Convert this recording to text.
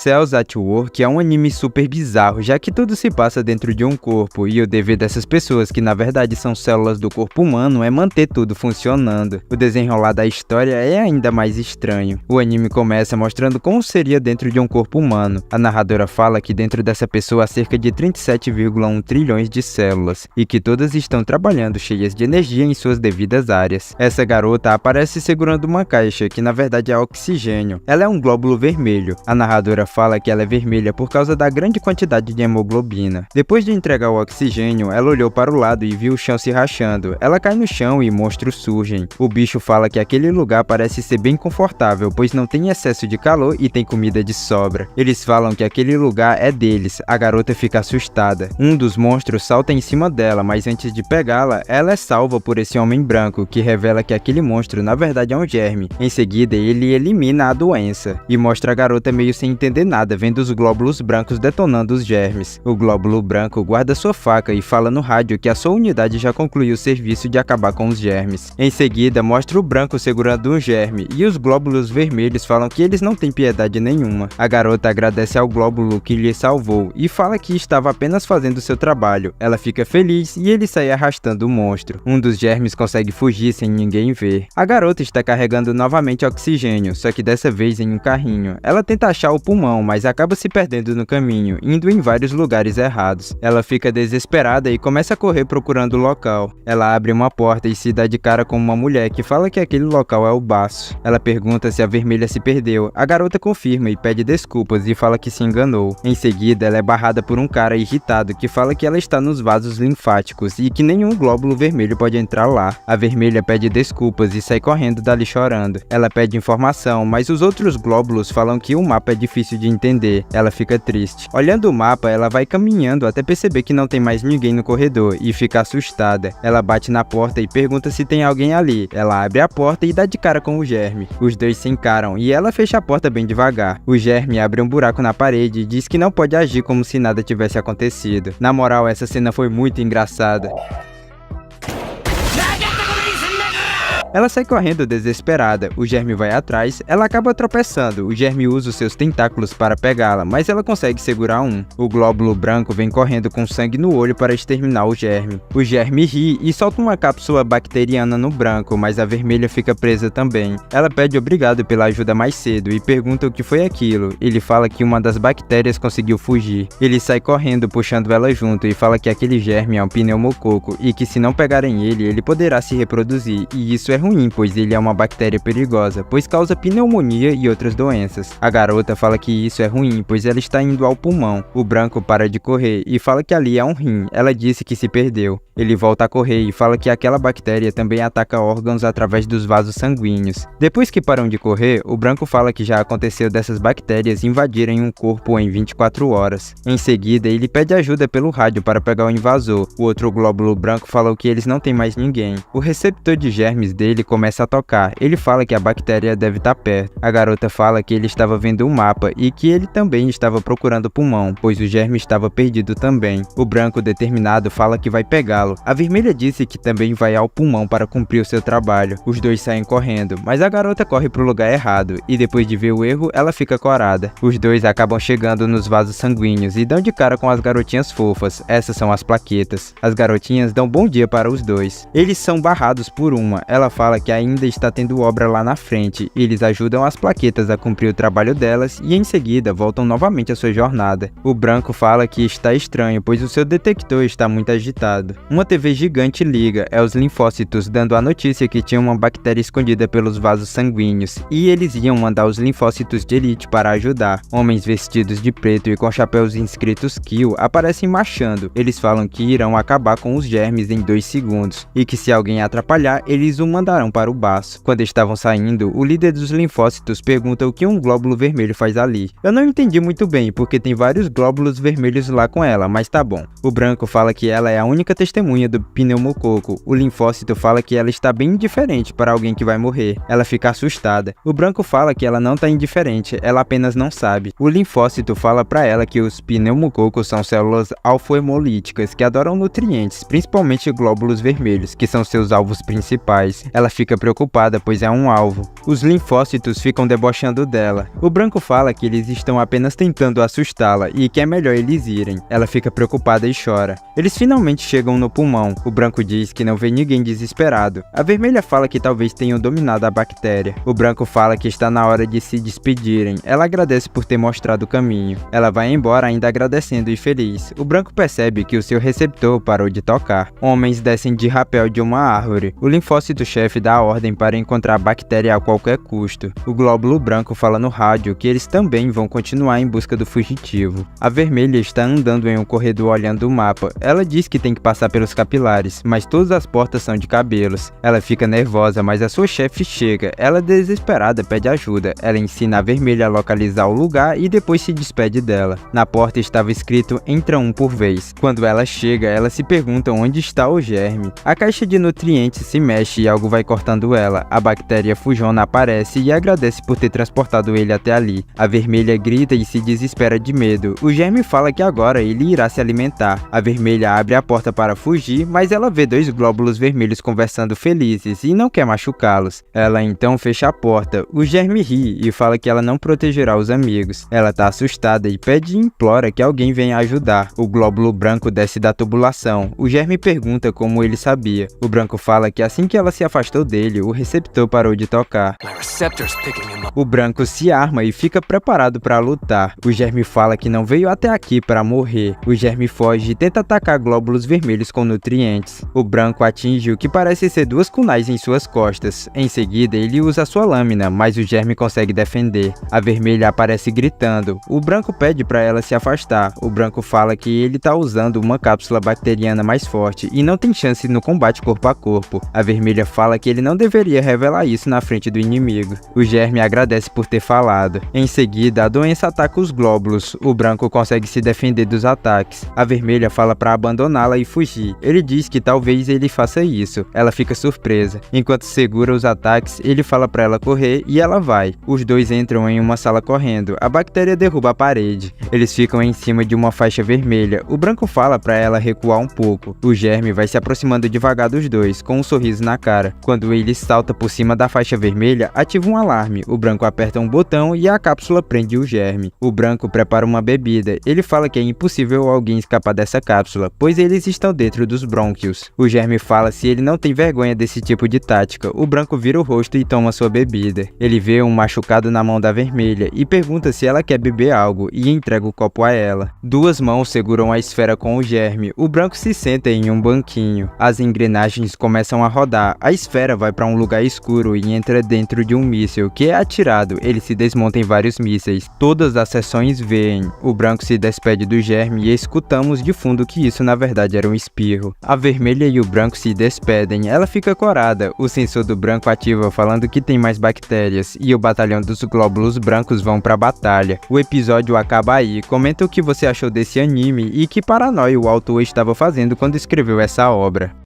Cells at Work é um anime super bizarro, já que tudo se passa dentro de um corpo, e o dever dessas pessoas, que na verdade são células do corpo humano, é manter tudo funcionando. O desenrolar da história é ainda mais estranho. O anime começa mostrando como seria dentro de um corpo humano. A narradora fala que dentro dessa pessoa há cerca de 37,1 trilhões de células, e que todas estão trabalhando cheias de energia em suas devidas áreas. Essa garota aparece segurando uma caixa, que na verdade é oxigênio. Ela é um glóbulo vermelho. A narradora fala que ela é vermelha por causa da grande quantidade de hemoglobina. Depois de entregar o oxigênio, ela olhou para o lado e viu o chão se rachando. Ela cai no chão e monstros surgem. O bicho fala que aquele lugar parece ser bem confortável, pois não tem excesso de calor e tem comida de sobra. Eles falam que aquele lugar é deles. A garota fica assustada. Um dos monstros salta em cima dela, mas antes de pegá-la, ela é salva por esse homem branco, que revela que aquele monstro na verdade é um germe. Em seguida, ele elimina a doença e mostra a garota meio sem entender nada, vendo os glóbulos brancos detonando os germes. O glóbulo branco guarda sua faca e fala no rádio que a sua unidade já concluiu o serviço de acabar com os germes. Em seguida, mostra o branco segurando um germe, e os glóbulos vermelhos falam que eles não têm piedade nenhuma. A garota agradece ao glóbulo que lhe salvou e fala que estava apenas fazendo seu trabalho. Ela fica feliz e ele sai arrastando o monstro. Um dos germes consegue fugir sem ninguém ver. A garota está carregando novamente oxigênio, só que dessa vez em um carrinho. Ela tenta achar o pulmão, mas acaba se perdendo no caminho, indo em vários lugares errados. Ela fica desesperada e começa a correr procurando o local. Ela abre uma porta e se dá de cara com uma mulher que fala que aquele local é o baço. Ela pergunta se a vermelha se perdeu. A garota confirma e pede desculpas e fala que se enganou. Em seguida, ela é barrada por um cara irritado que fala que ela está nos vasos linfáticos e que nenhum glóbulo vermelho pode entrar lá. A vermelha pede desculpas e sai correndo dali chorando. Ela pede informação, mas os outros glóbulos falam que o mapa é difícil de entender. Ela fica triste. Olhando o mapa, ela vai caminhando até perceber que não tem mais ninguém no corredor e fica assustada. Ela bate na porta e pergunta se tem alguém ali. Ela abre a porta e dá de cara com o germe. Os dois se encaram e ela fecha a porta bem devagar. O germe abre um buraco na parede e diz que não pode agir como se nada tivesse acontecido. Na moral, essa cena foi muito engraçada. Ela sai correndo desesperada, o germe vai atrás, ela acaba tropeçando, o germe usa os seus tentáculos para pegá-la, mas ela consegue segurar um. O glóbulo branco vem correndo com sangue no olho para exterminar o germe. O germe ri e solta uma cápsula bacteriana no branco, mas a vermelha fica presa também. Ela pede obrigado pela ajuda mais cedo e pergunta o que foi aquilo. Ele fala que uma das bactérias conseguiu fugir. Ele sai correndo puxando ela junto e fala que aquele germe é um pneumococo e que se não pegarem ele, ele poderá se reproduzir, e isso é ruim, pois ele é uma bactéria perigosa, pois causa pneumonia e outras doenças. A garota fala que isso é ruim, pois ela está indo ao pulmão. O branco para de correr e fala que ali é um rim. Ela disse que se perdeu. Ele volta a correr e fala que aquela bactéria também ataca órgãos através dos vasos sanguíneos. Depois que param de correr, o branco fala que já aconteceu dessas bactérias invadirem um corpo em 24 horas. Em seguida, ele pede ajuda pelo rádio para pegar o invasor. O outro glóbulo branco falou que eles não têm mais ninguém. O receptor de germes dele começa a tocar. Ele fala que a bactéria deve estar perto. A garota fala que ele estava vendo um mapa e que ele também estava procurando o pulmão, pois o germe estava perdido também. O branco determinado fala que vai pegá-lo. A vermelha disse que também vai ao pulmão para cumprir o seu trabalho. Os dois saem correndo, mas a garota corre para o lugar errado e depois de ver o erro, ela fica corada. Os dois acabam chegando nos vasos sanguíneos e dão de cara com as garotinhas fofas. Essas são as plaquetas. As garotinhas dão bom dia para os dois. Eles são barrados por uma. Ela fala que ainda está tendo obra lá na frente. Eles ajudam as plaquetas a cumprir o trabalho delas e em seguida voltam novamente à sua jornada. O branco fala que está estranho, pois o seu detector está muito agitado. Uma TV gigante liga, é os linfócitos dando a notícia que tinha uma bactéria escondida pelos vasos sanguíneos e eles iam mandar os linfócitos de elite para ajudar. Homens vestidos de preto e com chapéus inscritos Kill aparecem marchando. Eles falam que irão acabar com os germes em 2 segundos e que se alguém atrapalhar, eles o mandarão para o baço. Quando estavam saindo, o líder dos linfócitos pergunta o que um glóbulo vermelho faz ali. Eu não entendi muito bem, porque tem vários glóbulos vermelhos lá com ela, mas tá bom. O branco fala que ela é a única testemunha do pneumococo. O linfócito fala que ela está bem indiferente para alguém que vai morrer. Ela fica assustada. O branco fala que ela não tá indiferente, ela apenas não sabe. O linfócito fala para ela que os pneumococos são células alfa-hemolíticas que adoram nutrientes, principalmente glóbulos vermelhos, que são seus alvos principais. Ela Ela fica preocupada, pois é um alvo. Os linfócitos ficam debochando dela. O branco fala que eles estão apenas tentando assustá-la e que é melhor eles irem. Ela fica preocupada e chora. Eles finalmente chegam no pulmão. O branco diz que não vê ninguém desesperado. A vermelha fala que talvez tenham dominado a bactéria. O branco fala que está na hora de se despedirem. Ela agradece por ter mostrado o caminho. Ela vai embora ainda agradecendo e feliz. O branco percebe que o seu receptor parou de tocar. Homens descem de rapel de uma árvore. O linfócito-chefe dá a ordem para encontrar a bactéria a qualquer custo. O glóbulo branco fala no rádio que eles também vão continuar em busca do fugitivo. A vermelha está andando em um corredor olhando o mapa. Ela diz que tem que passar pelos capilares, mas todas as portas são de cabelos. Ela fica nervosa, mas a sua chefe chega. Ela, desesperada, pede ajuda. Ela ensina a vermelha a localizar o lugar e depois se despede dela. Na porta estava escrito: entra um por vez. Quando ela chega, ela se pergunta onde está o germe. A caixa de nutrientes se mexe e algo vai cortando ela. A bactéria fujona aparece e agradece por ter transportado ele até ali. A vermelha grita e se desespera de medo. O germe fala que agora ele irá se alimentar. A vermelha abre a porta para fugir, mas ela vê dois glóbulos vermelhos conversando felizes e não quer machucá-los. Ela então fecha a porta. O germe ri e fala que ela não protegerá os amigos. Ela tá assustada e pede e implora que alguém venha ajudar. O glóbulo branco desce da tubulação. O germe pergunta como ele sabia. O branco fala que assim que ela se afastou dele, o receptor parou de tocar. O branco se arma e fica preparado para lutar. O germe fala que não veio até aqui para morrer. O germe foge e tenta atacar glóbulos vermelhos com nutrientes. O branco atinge o que parece ser duas kunais em suas costas. Em seguida, ele usa sua lâmina, mas o germe consegue defender. A vermelha aparece gritando. O branco pede para ela se afastar. O branco fala que ele tá usando uma cápsula bacteriana mais forte e não tem chance no combate corpo a corpo. A vermelha fala que ele não deveria revelar isso na frente do inimigo. O germe agradece por ter falado. Em seguida, a doença ataca os glóbulos. O branco consegue se defender dos ataques. A vermelha fala para abandoná-la e fugir. Ele diz que talvez ele faça isso. Ela fica surpresa. Enquanto segura os ataques, ele fala para ela correr e ela vai. Os dois entram em uma sala correndo. A bactéria derruba a parede. Eles ficam em cima de uma faixa vermelha. O branco fala para ela recuar um pouco. O germe vai se aproximando devagar dos dois, com um sorriso na cara. Quando ele salta por cima da faixa vermelha, ativa um alarme. O branco aperta um botão e a cápsula prende o germe. O branco prepara uma bebida. Ele fala que é impossível alguém escapar dessa cápsula, pois eles estão dentro dos brônquios. O germe fala se ele não tem vergonha desse tipo de tática. O branco vira o rosto e toma sua bebida. Ele vê um machucado na mão da vermelha e pergunta se ela quer beber algo e entrega o copo a ela. Duas mãos seguram a esfera com o germe. O branco se senta em um banquinho. As engrenagens começam a rodar. A esfera vai para um lugar escuro e entra dentro de um míssil que é atirado. Ele se desmonta em vários mísseis. Todas as seções veem. O branco se despede do germe e escutamos de fundo que isso na verdade era um espirro. A vermelha e o branco se despedem. Ela fica corada. O sensor do branco ativa falando que tem mais bactérias e o batalhão dos glóbulos brancos vão pra batalha. O episódio acaba aí. Comenta o que você achou desse anime e que paranoia o autor estava fazendo quando escreveu essa obra.